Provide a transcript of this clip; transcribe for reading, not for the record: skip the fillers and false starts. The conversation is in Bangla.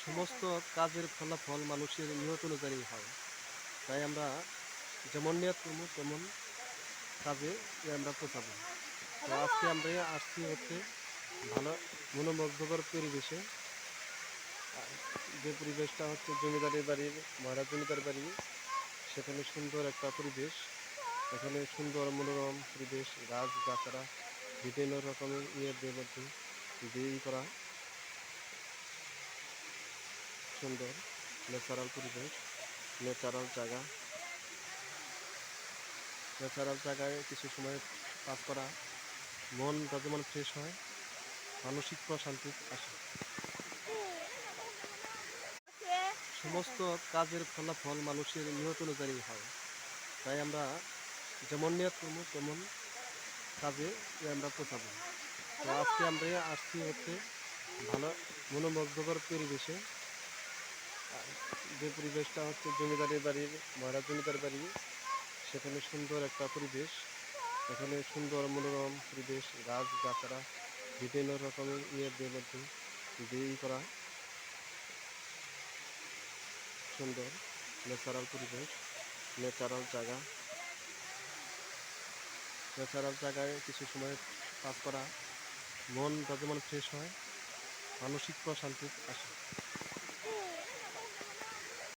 সমস্ত কাজের ফলাফল মানুষের নিয়ত অনুযায়ী হয়। তাই আমরা যেমন নিয়ত করবো তেমন কাজে আমরা পৌঁছাবো। তো আজকে আমরা আসছি হচ্ছে ভালো মনোমুগ্ধকর পরিবেশে। যে পরিবেশটা হচ্ছে জমিদারের বাড়ির, মহারাজ জমিদার বাড়ি। সেখানে সুন্দর একটা পরিবেশ, এখানে সুন্দর মনোরম পরিবেশ, গাছ গাছড়া বিভিন্ন রকমের ইয়ের মধ্যে দিয়ে করা সুন্দর ন্যাচারাল পরিবেশ, ন্যাচারাল জায়গা। ন্যাচারাল জায়গায় কিছু সময় কাজ করা মনটা যেমন ফ্রেশ হয়, মানসিক প্রশান্তি আসে। সমস্ত কাজের ফলাফল মানুষের নিয়ত অনুযায়ী হয়। তাই আমরা যেমন নিয়ত করবো তেমন কাজে আমরা পৌঁছাবো। তো আজকে আমরা আসছি হচ্ছে ভালো মনোমুগ্ধকর পরিবেশে। যে পরিবেশটা হচ্ছে জমিদারের বাড়ির, মহারাজ জমিদার বাড়ি। সেখানে সুন্দর একটা পরিবেশ, এখানে সুন্দর মনোরম পরিবেশ, গাছ গাছড়া বিভিন্ন রকমের ইয়ের মধ্যে দিয়ে করা সুন্দর ন্যাচারাল পরিবেশ, ন্যাচারাল জায়গা। ন্যাচারাল জায়গায় কিছু সময় কাজ করা মনটা যেমন ফ্রেশ হয়, মানসিক প্রশান্তি আসে।